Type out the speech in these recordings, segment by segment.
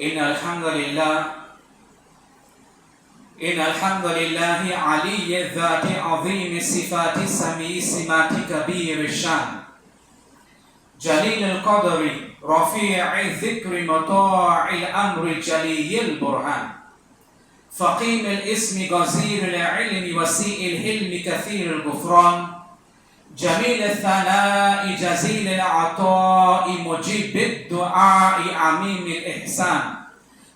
إن الحمد لله علي الذات عظيم الصفات سميع سمات كبير الشان جليل القدر رفيع الذكر مطاع الأمر جلي البرهان فقيم الاسم غزير العلم وسيء الحلم كثير الغفران جميل الثناء جزيل العطاء مجيب الدعاء عميم الإحسان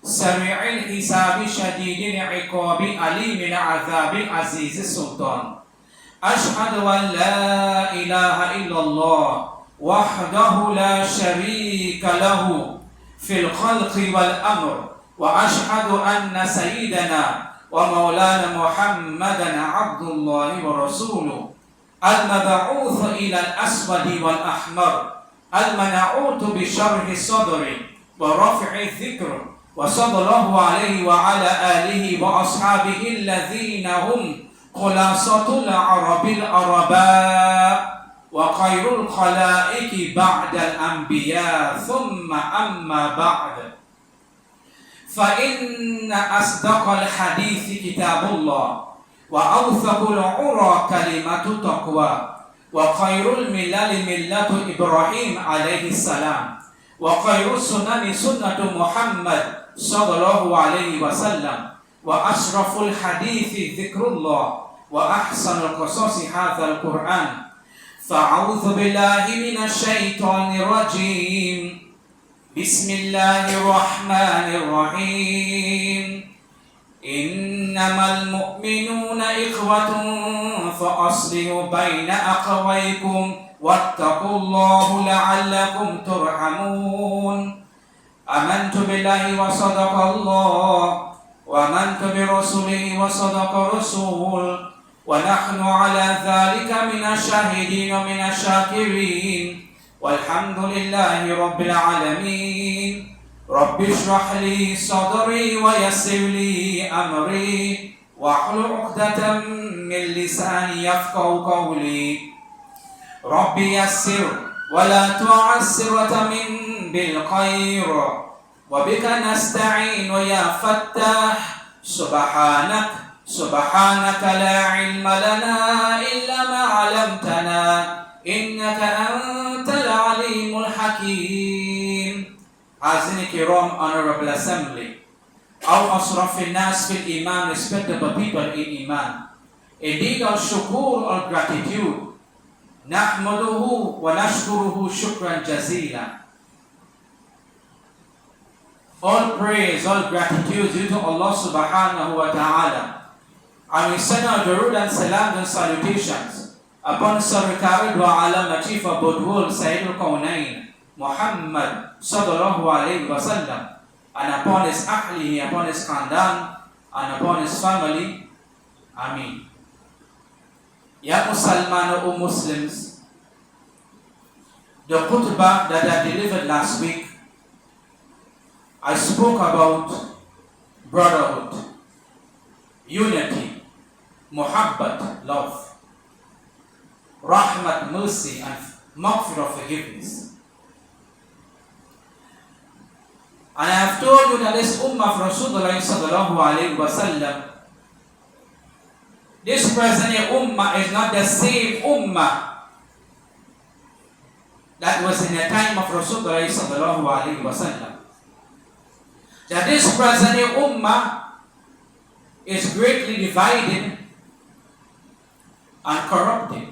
سريع الحساب شديد العقاب أليم العذاب عزيز السلطان أشهد أن لا إله إلا الله وحده لا شريك له في الخلق والأمر وأشهد أن سيدنا ومولانا محمدا عبد الله ورسوله المبعوث إلى الأسود والأحمر المنعوت بشرح الصدر ورفع الذكر وصلى الله عليه وعلى آله وأصحابه الذين هم خلاصة العرب العرباء وخير الخلائق بعد الأنبياء ثم أما بعد فإن أصدق الحديث كتاب الله وأوثق العرى كلمة التقوى وخير الملل ملة إبراهيم عليه السلام وخير السنن سنة محمد صلى الله عليه وسلم وأشرف الحديث ذكر الله وأحسن القصص هذا القرآن فأعوذ بالله من الشيطان الرجيم بسم الله الرحمن الرحيم إنما المؤمنون إخوة فأصلحوا بين أخويكم واتقوا الله لعلكم ترحمون آمنت بالله وصدق الله وآمنت برسوله وصدق الرسول ونحن على ذلك من الشاهدين ومن الشاكرين والحمد لله رب العالمين رب اشرح لي صدري ويسر لي أمري واحلل عقدة من لساني يفقهوا قولي رب يسر ولا تعسر وتمن بالخير وبك نستعين يا فتاح سبحانك لا علم لنا إلا ما علمتنا إنك أنت العليم الحكيم حاضرين الكرام honorable assembly أو أشرف الناس في الإيمان respectable people in Iman indeed our shukur or gratitude نحمده ونشكره شكرا جزيلا all praise, all gratitude due to Allah subhanahu wa ta'ala. And we send our durood and salam and salutations upon Sarikari wa alam chief of both worlds, Sayyidul Qawnain, Mohammed sallallahu alayhi wa sallam, and upon his ahli, upon his khandan, and upon his family. Ameen. Ya Musalman o Muslims, the khutbah that I delivered last week, I spoke about brotherhood, unity, Mohammed, love, rahmat, mercy, and maghfirah, forgiveness. And I have told you that this ummah of Rasulullah sallallahu alayhi wa sallam, this present ummah is not the same ummah that was in the time of Rasulullah sallallahu alayhi wa sallam. That this present ummah is greatly divided and corrupted.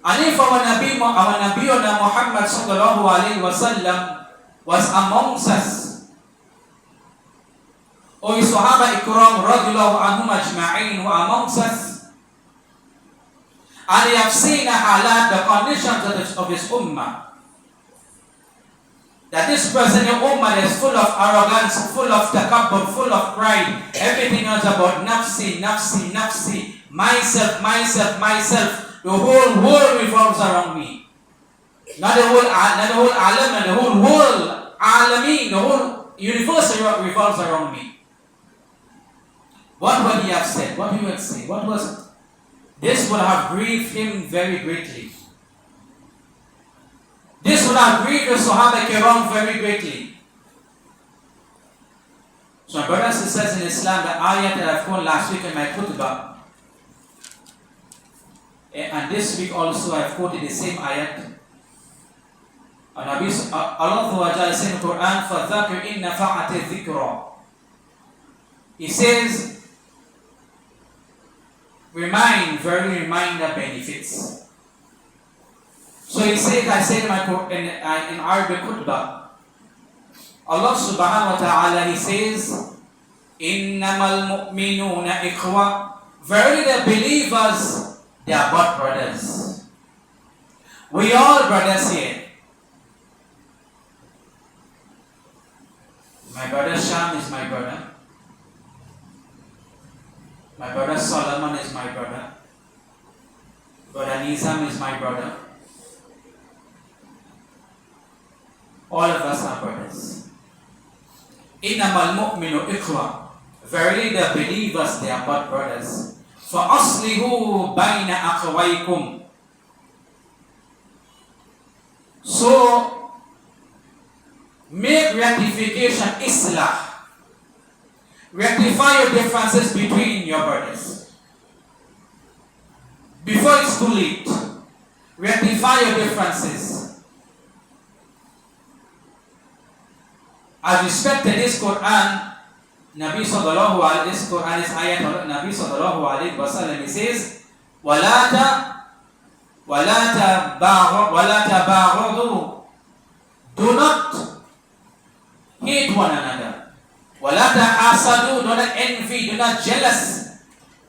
And if our Nabi Muhammad sallallahu alayhi wa sallam was amongst us, or his Sahaba Ikram radiyallahu anhum ajma'in were amongst us, and they have seen the halat, the conditions of his ummah, that this present ummah is full of arrogance, full of takabbur, full of pride. Everything else about nafsi, nafsi, nafsi, myself, myself, myself. The whole world revolves around me. Not the whole alam, the whole world, alamin, the whole universe revolves around me. What would he have said? What he would say? What was it? This would have grieved him very greatly. This would have grieved the Sahaba Kiram very greatly. So my brothers and sisters in Islam, the ayat that I've quoted last week in my Khutbah, and this week also I've quoted the same ayat. And Allah says in the Quran, فَذَكِرْ إِنَّ فَعَتِ الذِّكْرَ. He says, remind, very reminder benefits. So he says, I said in Arabic Khutbah, Allah subhanahu wa ta'ala, he says, إِنَّمَا الْمُؤْمِنُونَ إِخْوَةً. Verily the believers, they are but brothers. We all brothers here. My brother Sham is my brother. My brother Solomon is my brother. Brother Nizam is my brother. All of us are brothers. إِنَّمَا الْمُؤْمِنُ إِخْوَةً. Verily the believers, they are but brothers. فَأَصْلِهُ بَيْنَ أَخَوَيْكُمْ. So, make rectification islah. Rectify your differences between your brothers. Before it's too late, rectify your differences. As respect to this Quran, Nabi sallallahu alayhi this Quran is ayat Nabi sallallahu alayhi wa sallam, he says, وَلَا تَبَاغَضُوا. Do not hate one another. وَلَا تَحَاسَدُوا. Do not envy, do not jealous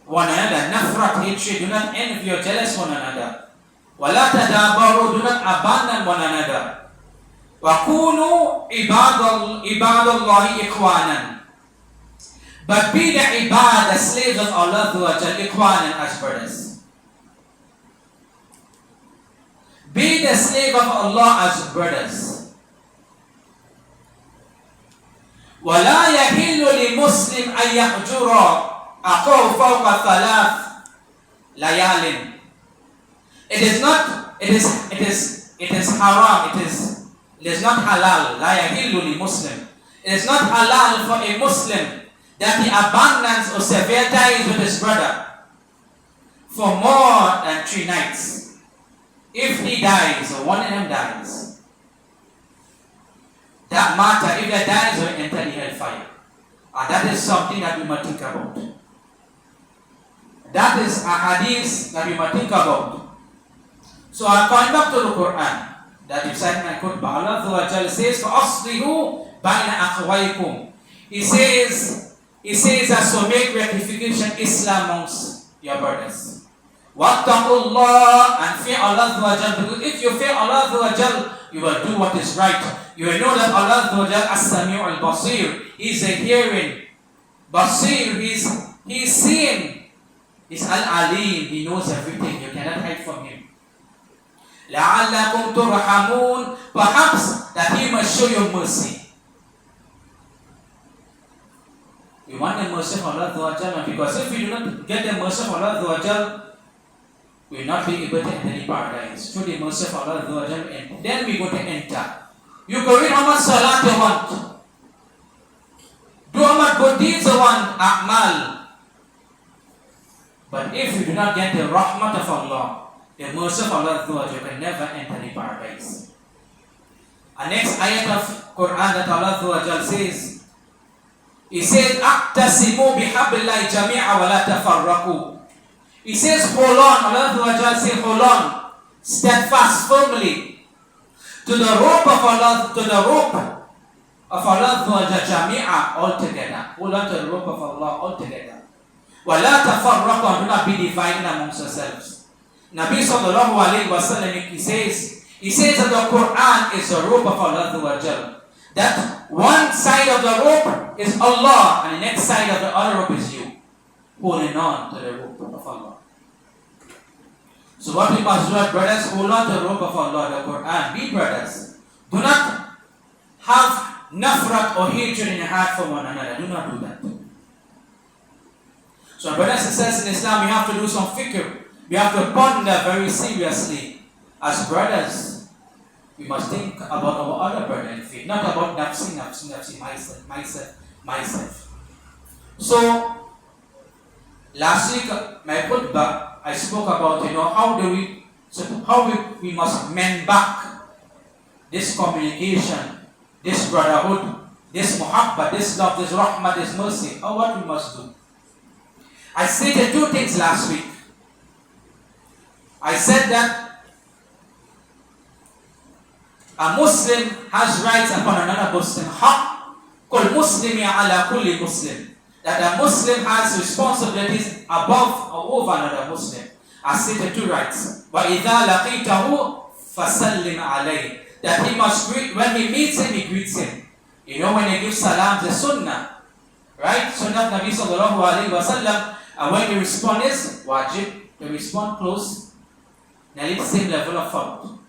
one another. Nafrat, hatred, do not envy or jealous one another. وَلَا تَدَابَرُوا. Do not abandon one another. وَكُونُوا عِبَادَ اللَّهِ إِخْوَانًا. But be the ibad, the slaves of Allah إِخْوَانًا, as brothers. Be the slave of Allah as brothers. وَلَا يَحِلُّ لِمُسْلِمٍ أَن يَهْجُرَ أَخَاهُ فَوْقَ ثَلَاثِ لَيَالٍ. It is haram, it is not halal. لَا يَحِلُّ لِمُسْلِمٍ. It is not halal for a Muslim that he abandons or severe ties with his brother for more than 3 nights. If he dies or one of them dies, that matter, if they dies, will enter the hellfire. And that is something that we must think about. That is a hadith that we must think about. So I'm going back to the Quran that you said in my Khutbah. Allah says, فَأَصْلِهُ بَيْنَ أَخْوَيْكُمْ. He says that so make rectification Islam amongst your brothers. وَاتَّقُوا اللَّهَ, and fear Allah, because if you fear Allah, you will do what is right. You will know that Allah as-Sami' al-Basir. He's a hearing. Basir, he's seeing. He's al-Alim. He knows everything. You cannot hide from him. لَعَلَّكُمْ تُرْحَمُونَ. Perhaps that he must show you mercy. We want the mercy of Allah, because if we do not get the mercy of Allah, we will not be able to enter the paradise. Through the mercy of Allah, and then we go to enter. You can read how much salat you want. Do how much good deeds you want, a'mal. But if you do not get the rahmat of Allah, the mercy of Allah, you can never enter the paradise. The next ayat of Quran that Allah says, He says, "Aqtasimu bihablillahi jami'a wa la tafarraqu." He says, hold on. Allah says, hold on. Steadfast firmly to the rope of Allah, jami'a, altogether. Hold on to the rope of Allah altogether. Wa la tafarraqu, do not be divided amongst yourselves. Nabi sallallahu alayhi wa sallam, he says that the Quran is the rope of Allah. That one side of the rope is Allah and the next side of the other rope is you, holding on to the rope of Allah. So what we must do, brothers, hold on to the rope of Allah, the Quran. Be brothers. Do not have nafrat or hatred in your heart for one another. Do not do that. So brothers and sisters in Islam, we have to do some fikr. We have to ponder very seriously. As brothers, we must think about our other brother in faith, not about nafsi, myself. So last week, my khutbah, I spoke about how we must mend back this communication, this brotherhood, this Mohammed, this love, this rahmah, this mercy. Or what we must do. I stated two things last week. I said that a Muslim has rights upon another Muslim. Haq kul muslimi ala kulli Muslim. That a Muslim has responsibilities above or over another Muslim. I stated two rights. وَإِذَا لَقِيتَهُ فَسَلِّمْ عَلَيْهِ. That he must greet, when he meets him, he greets him. When he gives salam, the sunnah. Right? Sunnah of Nabi sallallahu alayhi wa sallam. And when you respond is wajib. To respond close. Nearly the same level of fault.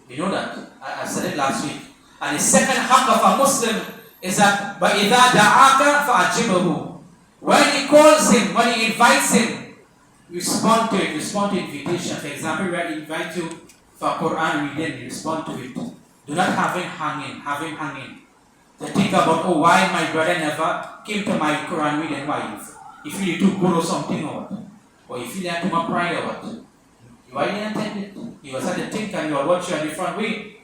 You know that? I said it last week. And the second haqq of a Muslim is that وَإِذَا دَعَاكَ فَأَجِبَهُ. When he calls him, when he invites him, respond to it. Respond to invitation. For example, when he invites you for Quran reading, respond to it. Do not have him hanging. To think about, why my brother never came to my Quran reading. Why? You feel you took good or something or what? Or you feel like too much pride or what? Why didn't attend it? You was at the think and you will watch you on the front way.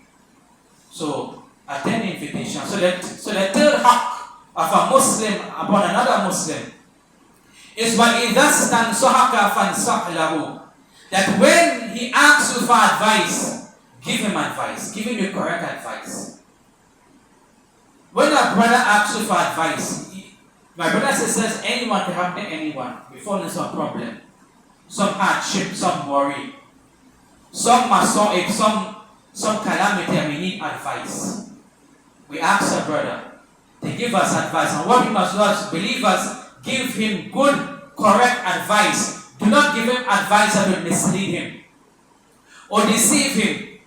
So, attend the invitation. So the third haqq of a Muslim upon another Muslim is وَإِذَا اسْتَنْصَحَكَ فَانْصَحْ لَهُ. That when he asks you for advice, give him advice. Give him the correct advice. When a brother asks you for advice, my brother says anyone can happen to anyone. We fall into some problem, some hardship, some worry, some masa'ib, some calamity, and we need advice. We ask our brother to give us advice. And what we must do as believers, give him good, correct advice. Do not give him advice that will mislead him or deceive him.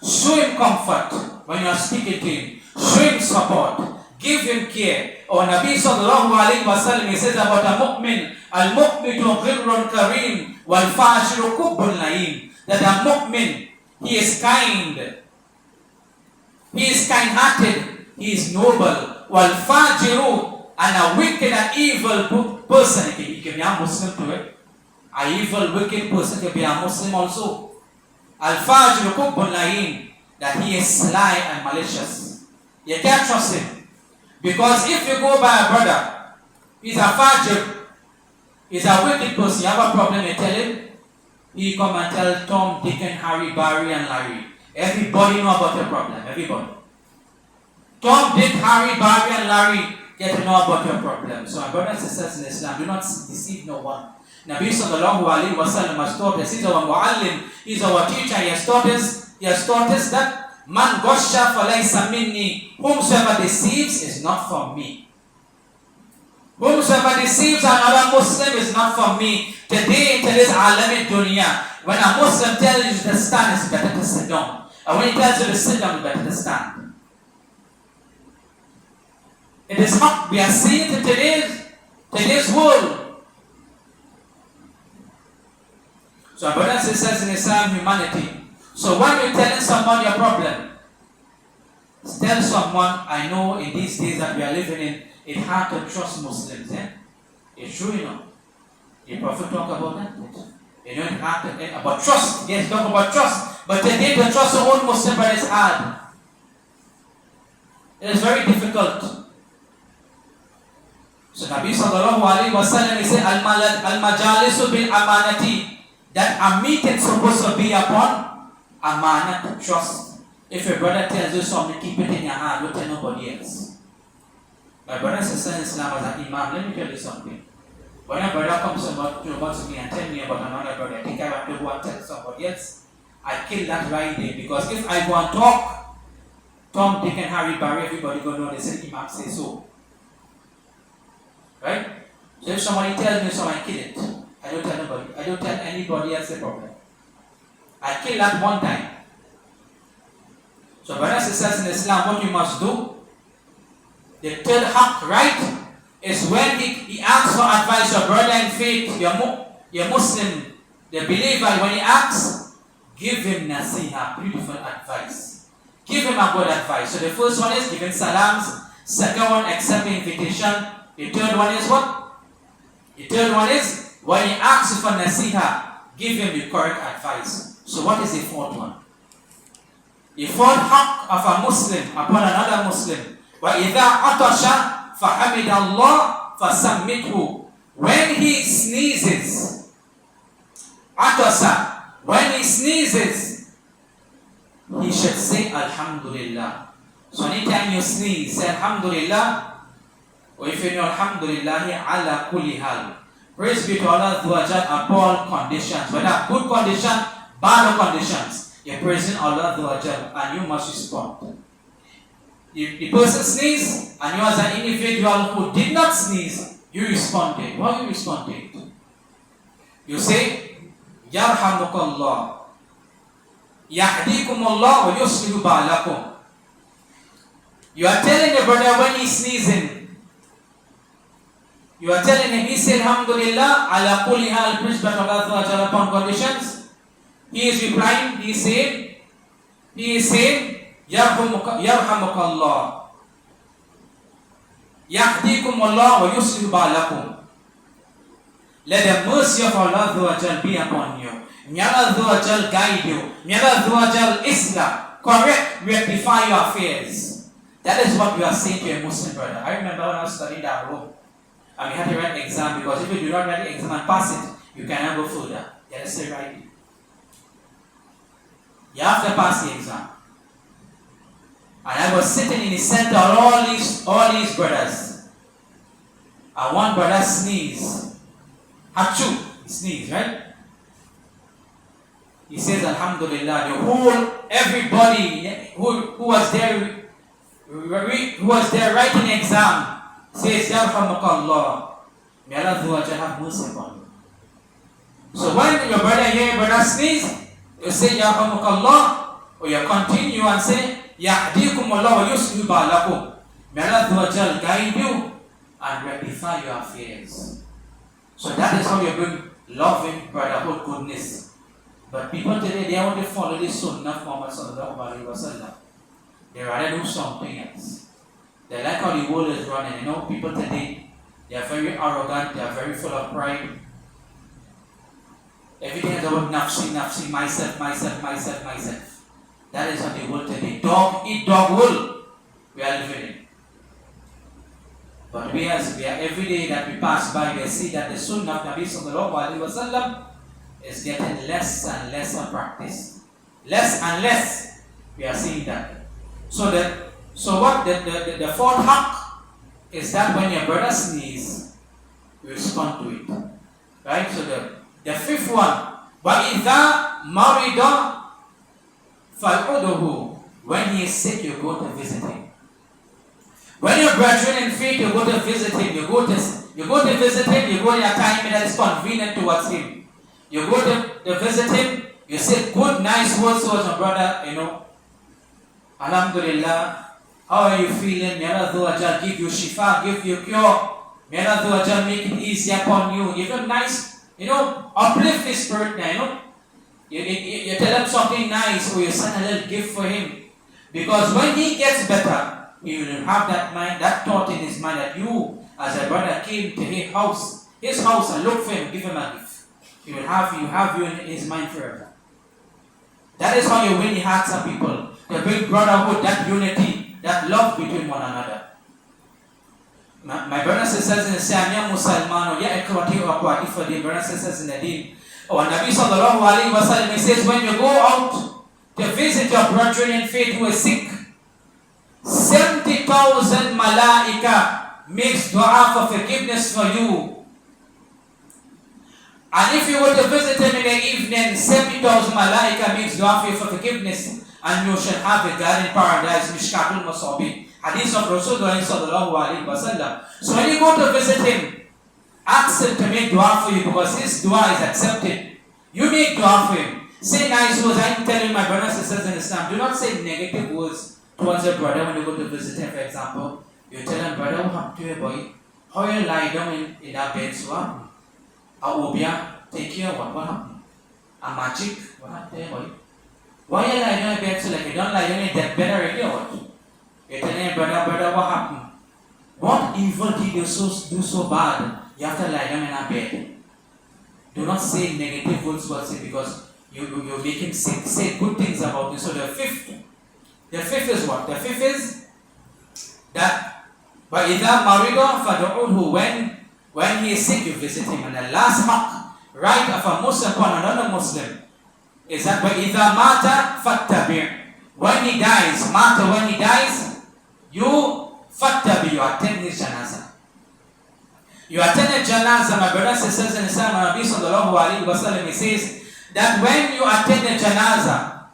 Show him comfort when you are speaking to him. Show him support. Give him care. Or Nabi sallallahu alayhi wa sallam, he says about a mu'min, al-mu'mitu ghirrun kareem, wal-fajiru kubbun la'im. That a mu'min, he is kind. He is kind-hearted. He is noble. Wal-fajiru, and a wicked and evil person, he can be a Muslim to it. A evil, wicked person can be a Muslim also. Al-fajiru kubbun la'im. That he is sly and malicious. You can't trust him. Because if you go by a brother, he's a fajr, he's a wicked person, you have a problem, you tell him, he come and tell Tom, Dick and Harry, Barry and Larry. Everybody know about your problem, everybody. Tom, Dick, Harry, Barry and Larry get to know about your problem. So my brothers and sisters in Islam, do not deceive no one. Nabi sallallahu alayhi wa sallam has taught us, he's our mu'allim, he's our teacher, he has taught us that Man gosha falaysa minni. Whomsoever deceives is not from me. Whomsoever deceives another Muslim is not from me. Today, in today's alam dunya, when a Muslim tells you to stand, it's better to sit down. And when he tells you to sit down, it's better to stand. It is haq. We are seeing it in today's world. So, brothers and sisters in Islam, humanity. So when you're telling someone your problem, tell someone, I know in these days that we are living in, it's hard to trust Muslims. It's true, The Prophet talk about that. It's hard to, about trust. Yes, talk about trust. But today to trust your own Muslim brother is hard. It is very difficult. So Nabi sallallahu alayhi wa sallam, he said, Al-majalisu bil amanati. That a meeting is supposed to be upon amanat, trust. If your brother tells you something, keep it in your heart, don't tell nobody else. My brothers and sisters in Islam, as an Imam, let me tell you something. When a brother comes about me and tell me about another brother, I think I have to go and tell somebody else. I kill that right there, because if I go and talk, Tom, Dick and Harry, Barry, everybody go know they say Imam say so. Right? So if somebody tells me so, I kill it. I don't tell nobody. I don't tell anybody else the problem. I killed that one time. So brothers and sisters in Islam, what you must do, the third haqq, right, is when he asks for advice, your brother in faith, your Muslim, the believer, when he asks, give him nasiha, beautiful advice. Give him a good advice. So the first one is giving salams. Second one, accept the invitation. The third one is what? The third one is when he asks you for nasiha, give him the correct advice. So what is the fourth one? The fourth haqq of a Muslim upon another Muslim. وَإِذَا عَطَشَ فَحَمِدَ اللَّهَ فَسَمِّتْهُ. When he sneezes, atasa, when he sneezes, he should say Alhamdulillah. So anytime you sneeze, say Alhamdulillah, or if you know Alhamdulillah ala kulli hal. Praise be to Allah upon all conditions, whether good condition, bad conditions. You're praising Allah and you must respond. If the person sneezes and you as an individual who did not sneeze, you responded. What you responded? You say, Yarhamukallah, Yahdikumullah wa yuslihu ba'lakum. You are telling the brother when he's sneezing, you are telling him, he said, Alhamdulillah, ala kulli hal, praise be to Allah upon conditions. He is replying, he is saying, Yarhamukallah, Yahdikumullah wa yuslihu ba'lakum. Let the mercy of Allah be upon you. May Allah guide you. May Allah Islam, correct, rectify your affairs. That is what we are saying to a Muslim brother. I remember when I was studying that room, and we had to write an exam, because if you do not write the exam and pass it, you cannot go further. That is the right. You have to pass the exam. And I was sitting in the center of all these brothers. And one brother sneezed. Hachu, sneeze, right? He says, Alhamdulillah, everybody who was there writing the exam says, Yarhamukallah, may Allah have mercy upon you. So when your brother sneeze, you say, Yarhamukallah, or you continue and say, Yahdikumullah wa yuslihu ba'lakum. May Allah guide you and rectify your affairs. So that is how you bring loving brotherhood, goodness. But people today, they want to follow this sunnah of Muhammad sallallahu alaihi wasallam. They rather do something else. They like how the world is running. You know, people today, they are very arrogant, they are very full of pride. Everything is about nafsi, myself. That is what the world today. Dog eat dog wool. We are living in. But we are every day that we pass by, we see that the sunnah of Nabi sallallahu alaihi wasallam is getting less and less of practice. Less and less. We are seeing that. So what the fourth haqq is that when your brother sneezes, you respond to it. Right? So the fifth one, وَإِذَا مَرِضَ فَالْعُدُهُ. When he is sick, you go to visit him. When your brethren in faith, you go to visit him. You go to visit him, you go in a time that is convenient towards him. You go to visit him, you say good, nice words towards your brother, you know. Alhamdulillah, how are you feeling? May Allah give you shifa, give you cure. May Allah make it easy upon you. Give him nice, you know, uplift his spirit now, you know. You tell him something nice, or you send a little gift for him. Because when he gets better, he will have that mind, that thought in his mind that you, as a brother, came to his house and looked for him, give him a gift. He will have you in his mind forever. That is how you win the hearts of people. To bring brotherhood, that unity, that love between one another. My brothers and sisters in Islam, Musalman, ya ikhwati wa akhwati for the brothers and sisters in the deen. Oh, Nabi sallallahu alaihi wasallam says, when you go out to visit your brethren in faith who is sick, 70,000 malaika makes dua for forgiveness for you. And if you were to visit him in the evening, 70,000 malaika makes dua for you for forgiveness. And you shall have a garden paradise, Mishkatul Masabi. Hadith of Rasulullah sallallahu alaihi wasallam. So when you go to visit him, ask him to make dua for you, because his dua is accepted. You make dua for him. Say nice words. I'm telling my brothers and sisters in Islam, do not say negative words towards your brother when you go to visit him. For example, you tell him, brother, what happened to your boy? How you lie down in that bed? So what happened? Obia, take care of what happened? A magic, what happened to your boy? Why you lie down in bed so like you don't lie down in that bed already or what? You tell him, brother, what happened? What evil did you do so bad? You have to lie down in a bed. Do not say negative words towards him because you make him sick. Say good things about him. So the fifth is what? The fifth is that وَإِذَا مَرِضَ فَدُعُوهُ when he is sick, you visit him. And the last right of a Muslim upon another Muslim is that وَإِذَا مَاتَ فَاتَّبِعْ when he dies, you fattabi, you attend his janazah. You attend a janazah, my brothers and sisters in Islam, Nabi sallallahu alayhi wa sallam, he says that when you attend a janazah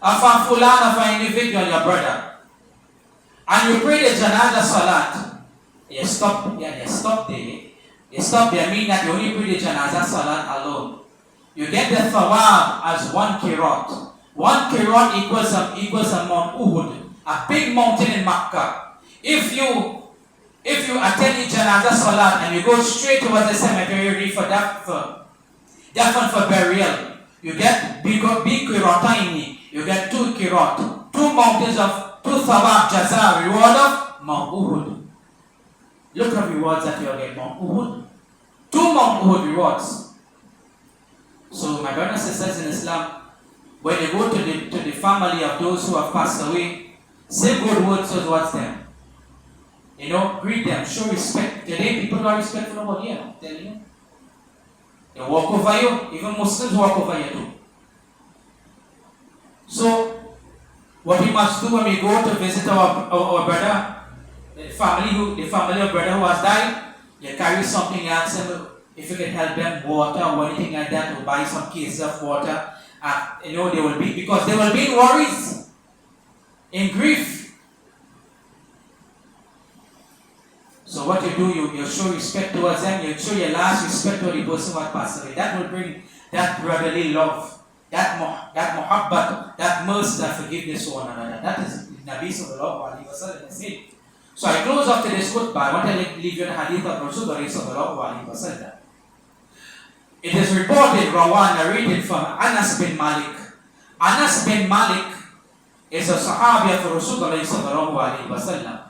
of a fulan, of an individual, your brother, and you pray the janazah salat, you stop there, meaning that you only pray the janazah salat alone. You get the thawab as one kirat. One kirat equals a Mount Uhud, a big mountain in Makkah. If you attend the janazah salat and you go straight towards the cemetery for that one for burial, you get big kirataini. You get 2 kirat, 2 mountains of 2 thawab jaza, reward of Mount Uhud. Look at rewards that you get Mount Uhud. 2 Mount Uhud rewards. So my brothers and sisters in Islam, when you go to the family of those who have passed away, say good words towards them. Greet them, show respect. Today people don't respect for nobody here, I'm telling you. They walk over you, even Muslims walk over you too. So, what we must do when we go to visit our brother, the family of brother who has died, you carry something, you ask them if you can help them water or anything like that, or buy some cases of water. They will be, because they will be in worries, in grief. So what you do, you show respect towards them, you show your last respect to the person who has passed away. That will bring that brotherly love, that muhabbat, that mercy, that forgiveness to one another. That is Nabi sallallahu alayhi wa sallam. So I close off today's khutbah. I want to leave you the hadith of Rasulullah sallallahu alayhi wa sallam. It is reported, narrated from Anas bin Malik. Anas bin Malik is a Sahabi of Rasulullah sallallahu alayhi wa sallam.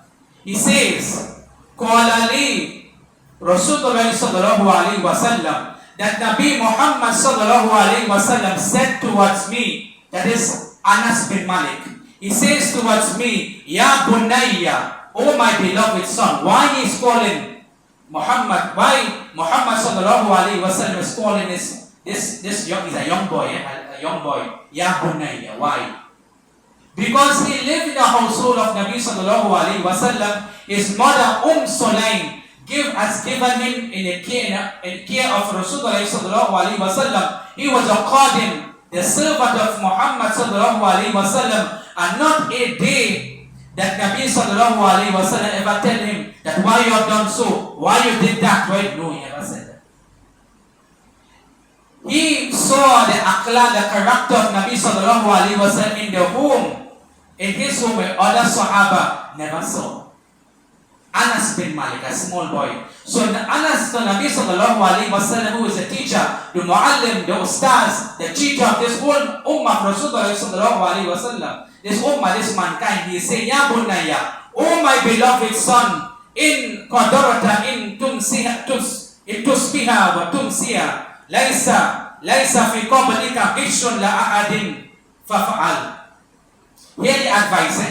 He says, Qala li Rasulullah sallallahu alayhi wa sallam, that Nabi Mohammed sallallahu alayhi wa sallam said towards me, that is Anas bin Malik. He says towards me, Ya Bunayya, O my beloved son. Why he is calling Muhammad? Why Muhammad sallallahu alayhi wa sallam is calling this young, he's a young boy, Ya Bunayya. Why? Because he lived in the household of Nabi sallallahu alayhi wa sallam. His mother Sulaim has given him in the care of Rasulullah sallallahu alayhi wa sallam. He was a qadim, the servant of Muhammad sallallahu alayhi wa sallam, and not a day that Nabi sallallahu alayhi wa sallam ever tell him that why you have done so, why you did that, why no, he never said that. He saw the akhlaq, the character of Nabi sallallahu alayhi wa sallam in his home where other Sahaba never saw. Anas bin Malik, a small boy. So Anas, the Nabi sallallahu alayhi wa sallam, who is a teacher, the muallim, the ustaz, the teacher of this whole ummah, Rasulullah sallallahu alayhi wa sallam, this ummah, this mankind, he is saying, Ya Bunayya, O my beloved son, in qadarata, in tusbiha wa tumsiya, laysa fi qablika qishun la ahadin fafa'al. Here the advice,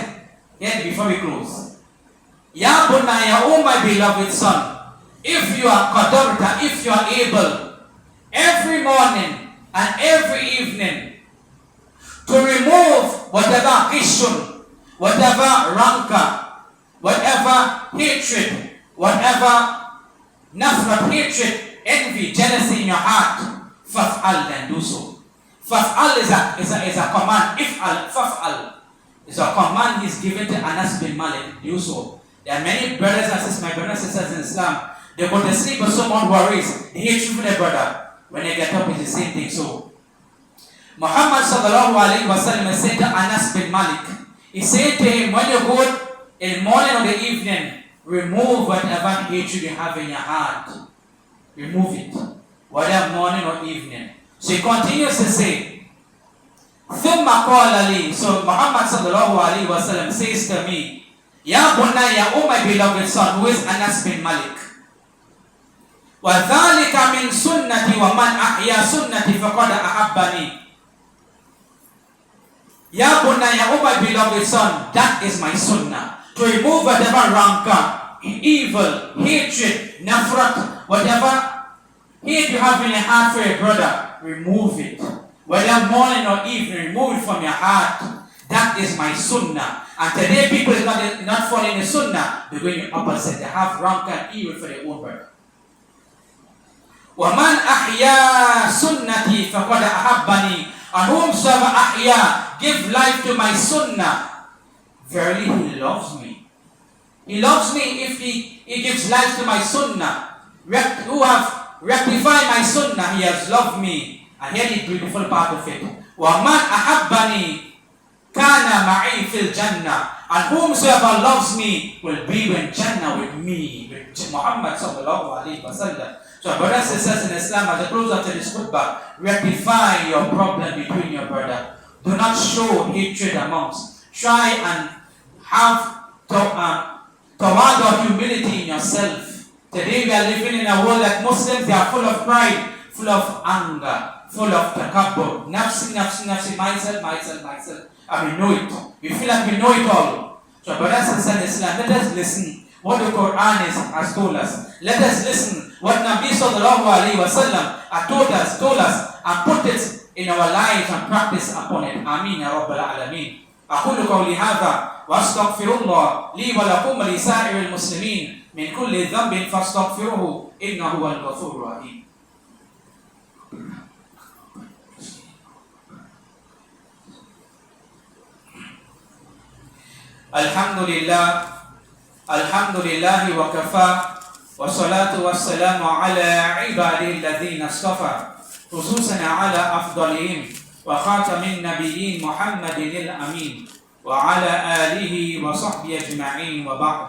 here before we close. Ya Bunayya, O my beloved son, if you are qadarta, if you are able, every morning and every evening, to remove whatever qishun, whatever rancor, whatever hatred, whatever nafrat, hatred, envy, jealousy in your heart, faf'al, then do so. Faf'al is a command. If'al, faf'al is a command he's given to Anas bin Malik. Do so. There are many brothers and sisters, my brothers and sisters in Islam, they go to sleep but someone worries. They hate you for their brother. When they get up, it's the same thing. So, Muhammad sallallahu alayhi wa sallam said to Anas bin Malik, he said to him, when you go in the morning or the evening, remove whatever hatred you have in your heart. Remove it. Whether morning or evening. So he continues to say, ثُمَّ قَالَ لِي. So Muhammad sallallahu alayhi wa sallam says to me, Ya bunayya, O my beloved son, who is Anas bin Malik. وَذَلِكَ مِنْ سُنَّتِي وَمَنْ أَحْيَا سُنَّتِي فَقَدْ أَحَبَّنِي. Ya bunayya, O my beloved son, that is my sunnah. To remove whatever rancor, evil, hatred, nafrat, whatever hate you have in your heart for your brother, remove it. Whether morning or evening, remove it from your heart. That is my sunnah. And today people is not following the sunnah. They're going the opposite. They have rancor and evil for their own brother. وَمَنْ أَحْيَا سُنَّتِي فَقَدْ أَحَبَّنِي. And whomsoever ahya, give life to my sunnah, verily he loves me. He loves me if he gives life to my sunnah. Who have rectified my sunnah, he has loved me. And here the beautiful part of it. وَمَنْ أَحَبَّنِي كَانَ مَعِي فِي الْجَنَّةِ. And whomsoever loves me will be in Jannah with me, with Mohammed sallallahu alayhi wa sallam. So brothers and sisters in Islam, at the close of this khutbah, rectify your problem between your brother. Do not show hatred amongst. Try and have tawad of humility in yourself. Today we are living in a world that Muslims, they are full of pride, full of anger, full of takabbur. Nafsi, nafsi, nafsi, myself, myself, myself. And we know it. We feel like we know it all. So brothers and sisters in Islam, let us listen what the Quran has told us. Let us listen what Nabi sallallahu alayhi wa sallam told us, and put it in our lives and practice upon it. Ameen ya Rabbal Alameen. أقول قولي هذا وأستغفر الله لي ولكم ولسائر المسلمين من كل ذنب فاستغفروه إنه هو الغفور الرحيم. الحمد لله وكفى والصلاة والسلام على عباده الذين اصطفى خصوصا على أفضلهم وخاتم النبيين محمد الأمين وعلى آله وصحبه أجمعين وبعد.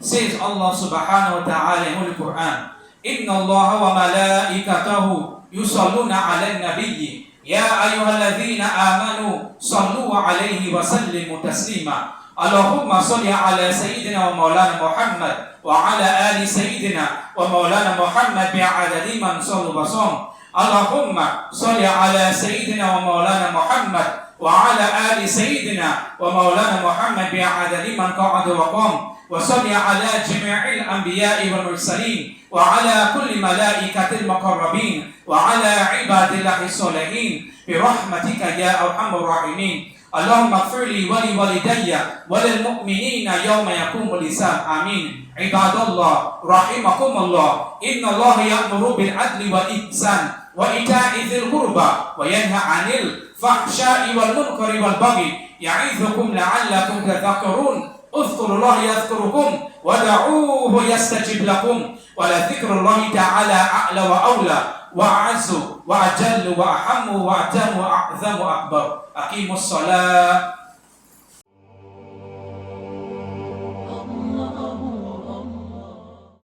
Says Allah subhanahu wa ta'ala in the Quran, إن الله وملائكته يصلون على النبي يا أيها الذين آمنوا صلوا عليه وسلموا تسليما. اللهم صل على سيدنا ومولانا محمد وعلى آل سيدنا ومولانا محمد بعدد من صلى وصام. اللهم صل على سيدنا ومولانا محمد وعلى آل سيدنا ومولانا محمد بعدد من قعد وقام. وصل على جميع الأنبياء والمرسلين وعلى كل ملائكة المقربين وعلى عباد الله الصالحين برحمتك يا أرحم الراحمين. اللهم اغفر لي ولوالدي وللمؤمنين يوم يقوم الحساب. آمين. عباد الله رحمكم الله، إن الله يأمر بالعدل والإحسان وإيتاء ذي القربى وينهى عن الفحشاء والمنكر والبغي يعظكم لعلكم تذكرون. اذكروا الله يذكركم ودعوه يستجب لكم ولذكر الله تعالى أعلى وأولى وأعز وأجل وأحم وأتم وأعظم وأكبر. أقيموا الصلاة